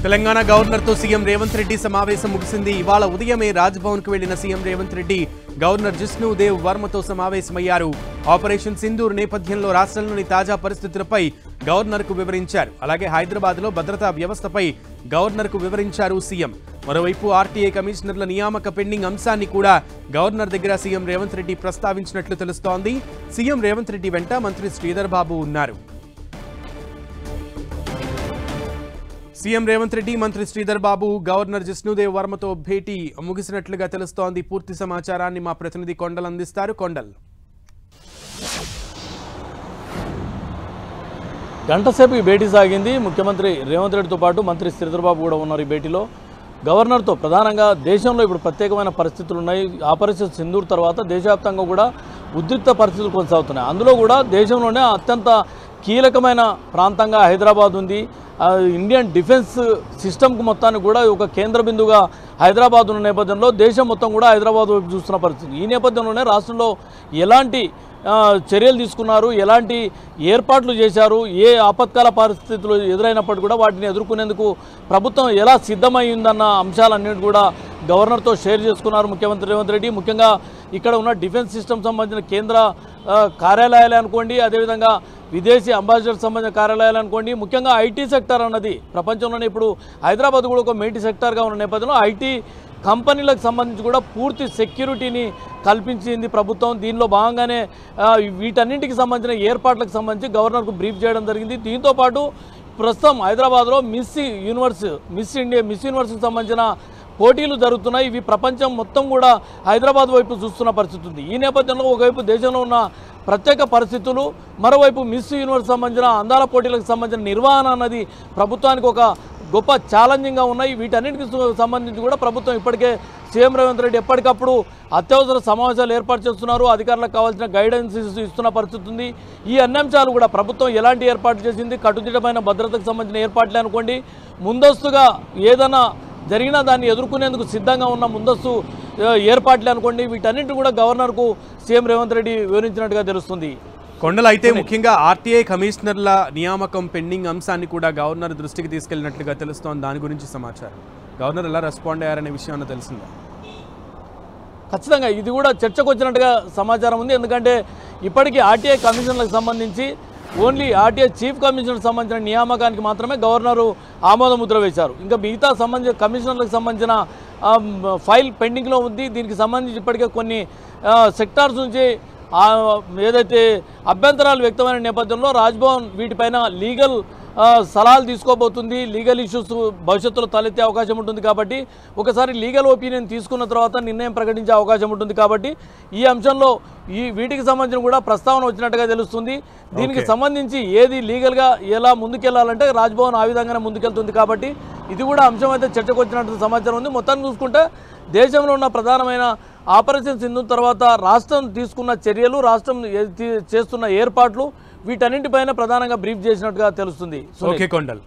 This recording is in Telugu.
తెలంగాణ గవర్నర్ తో సీఎం రేవంత్ రెడ్డి సమావేశం ముగిసింది. ఇవాళ ఉదయమే రాజ్భవన్ కు వెళ్లిన సీఎం రేవంత్ రెడ్డి గవర్నర్ జిష్ణుదేవ్ వర్మతో సమావేశమయ్యారు. ఆపరేషన్ సింధూర్ నేపథ్యంలో రాష్ట్రంలోని తాజా పరిస్థితులపై గవర్నర్ కు వివరించారు. అలాగే హైదరాబాద్ లో భద్రతా వ్యవస్థపై గవర్నర్ కు వివరించారు సీఎం. మరోవైపు ఆర్టీఐ కమిషనర్ల నియామక పెండింగ్ అంశాన్ని కూడా గవర్నర్ దగ్గర సీఎం రేవంత్ రెడ్డి ప్రస్తావించినట్లు తెలుస్తోంది. సీఎం రేవంత్ రెడ్డి వెంట మంత్రి శ్రీధర్ బాబు ఉన్నారు. సీఎం రేవంత్ రెడ్డి మంత్రి శ్రీధర్ బాబు గవర్నర్ జిష్ణుదేవ్ వర్మతో భేటీ ముగిసినట్లుగా తెలుస్తోంది. పూర్తి సమాచారాన్ని మా ప్రతినిధి కొండల్ అందిస్తారు. కొండల్, గంటసేపు ఈ భేటీ సాగింది. ముఖ్యమంత్రి రేవంత్ రెడ్డితో పాటు మంత్రి శ్రీధర్ బాబు కూడా ఉన్నారు ఈ భేటీలో. గవర్నర్తో ప్రధానంగా దేశంలో ఇప్పుడు ప్రత్యేకమైన పరిస్థితులు ఉన్నాయి. ఆపరేషన్ సింధూర్ తర్వాత దేశవ్యాప్తంగా కూడా ఉద్రిక్త పరిస్థితులు కొనసాగుతున్నాయి. అందులో కూడా దేశంలోనే అత్యంత కీలకమైన ప్రాంతంగా హైదరాబాద్ ఉంది. ఇండియన్ డిఫెన్స్ సిస్టమ్కు మొత్తానికి కూడా ఒక కేంద్ర బిందుగా హైదరాబాద్ ఉన్న నేపథ్యంలో దేశం మొత్తం కూడా హైదరాబాద్ వైపు చూస్తున్న పరిస్థితి. ఈ నేపథ్యంలోనే రాష్ట్రంలో ఎలాంటి చర్యలు తీసుకున్నారు, ఎలాంటి ఏర్పాట్లు చేశారు, ఏ ఆపత్కాల పరిస్థితులు ఎదురైనప్పటికీ కూడా వాటిని ఎదుర్కొనేందుకు ప్రభుత్వం ఎలా సిద్ధమైందన్న అంశాలన్నిటి కూడా గవర్నర్తో షేర్ చేసుకున్నారు ముఖ్యమంత్రి రేవంత్ రెడ్డి. ముఖ్యంగా ఇక్కడ ఉన్న డిఫెన్స్ సిస్టమ్ సంబంధించిన కేంద్ర కార్యాలయాలు అనుకోండి, అదేవిధంగా విదేశీ అంబాసిడర్ సంబంధించిన కార్యాలయాలు అనుకోండి, ముఖ్యంగా ఐటీ సెక్టర్ అన్నది ప్రపంచంలోనే ఇప్పుడు హైదరాబాద్ కూడా ఒక మేటి సెక్టార్గా ఉన్న నేపథ్యంలో ఐటీ కంపెనీలకు సంబంధించి కూడా పూర్తి సెక్యూరిటీని కల్పించింది ప్రభుత్వం. దీనిలో భాగంగానే వీటన్నింటికి సంబంధించిన ఏర్పాట్లకు సంబంధించి గవర్నర్కు బ్రీఫ్ చేయడం జరిగింది. దీంతోపాటు ప్రస్తుతం హైదరాబాద్లో మిస్ యూనివర్స్కి సంబంధించిన పోటీలు జరుగుతున్నాయి. ఇవి ప్రపంచం మొత్తం కూడా హైదరాబాద్ వైపు చూస్తున్న పరిస్థితి ఉంది. ఈ నేపథ్యంలో ఒకవైపు దేశంలో ఉన్న ప్రత్యేక పరిస్థితులు, మరోవైపు మిస్ యూనివర్స్ సంబంధించిన అందాల పోటీలకు సంబంధించిన నిర్వహణ అన్నది ప్రభుత్వానికి ఒక గొప్ప ఛాలెంజింగ్గా ఉన్నాయి. వీటన్నిటికి సంబంధించి కూడా ప్రభుత్వం ఇప్పటికే సీఎం రేవంత్ రెడ్డి ఎప్పటికప్పుడు అత్యవసర సమావేశాలు ఏర్పాటు చేస్తున్నారు. అధికారులకు కావాల్సిన గైడెన్స్ ఇస్తున్న పరిస్థితి ఉంది. ఈ అన్ని అంశాలు కూడా ప్రభుత్వం ఎలాంటి ఏర్పాట్లు చేసింది, కట్టుదిట్టమైన భద్రతకు సంబంధించిన ఏర్పాట్లే అనుకోండి, ముందస్తుగా ఏదైనా జరిగినా దాన్ని ఎదుర్కొనేందుకు సిద్ధంగా ఉన్న ముందస్తు ఏర్పాట్లే అనుకోండి, వీటన్నింటిని కూడా గవర్నర్కు సీఎం రేవంత్ రెడ్డి వివరించినట్టుగా తెలుస్తుంది. కొండలు, అయితే ముఖ్యంగా ఆర్టీఐ కమిషనర్ల నియామకం పెండింగ్ అంశాన్ని కూడా గవర్నర్ దృష్టికి తీసుకెళ్లినట్లుగా తెలుస్తోంది. దాని గురించి సమాచారం గవర్నర్ ఎలా రెస్పాండ్ అయ్యారనే విషయం తెలిసిందా? ఖచ్చితంగా ఇది కూడా చర్చకు వచ్చినట్టుగా సమాచారం ఉంది. ఎందుకంటే ఇప్పటికీ ఆర్టీఐ కమిషనర్లకు సంబంధించి ఓన్లీ ఆర్టీఐ చీఫ్ కమిషనర్ సంబంధించిన నియామకానికి మాత్రమే గవర్నరు ఆమోద ముద్ర వేశారు. ఇంకా మిగతా సంబంధించిన కమిషనర్లకు సంబంధించిన ఫైల్ పెండింగ్లో ఉంది. దీనికి సంబంధించి ఇప్పటికే కొన్ని సెక్టార్స్ నుంచి ఏదైతే అభ్యంతరాలు వ్యక్తమైన నేపథ్యంలో రాజ్భవన్ వీటిపైన లీగల్ సలహాలు తీసుకోబోతుంది. లీగల్ ఇష్యూస్ భవిష్యత్తులో తలెత్తే అవకాశం ఉంటుంది కాబట్టి ఒకసారి లీగల్ ఒపీనియన్ తీసుకున్న తర్వాత నిర్ణయం ప్రకటించే అవకాశం ఉంటుంది కాబట్టి ఈ అంశంలో వీటికి సంబంధించిన కూడా ప్రస్తావన వచ్చినట్టుగా తెలుస్తుంది. దీనికి సంబంధించి ఏది లీగల్గా ఎలా ముందుకెళ్లాలంటే రాజ్భవన్ ఆ విధంగానే ముందుకెళ్తుంది కాబట్టి ఇది కూడా అంశం అయితే చర్చకు వచ్చినట్టు సమాచారం ఉంది. మొత్తాన్ని చూసుకుంటే దేశంలో ఉన్న ప్రధానమైన ఆపరేషన్ సింధూర్ తర్వాత రాష్ట్రం తీసుకున్న చర్యలు, రాష్ట్రం చేస్తున్న ఏర్పాట్లు వీటన్నింటిపైన ప్రధానంగా బ్రీఫ్ చేసినట్టుగా తెలుస్తుంది. ఓకే కొండల్.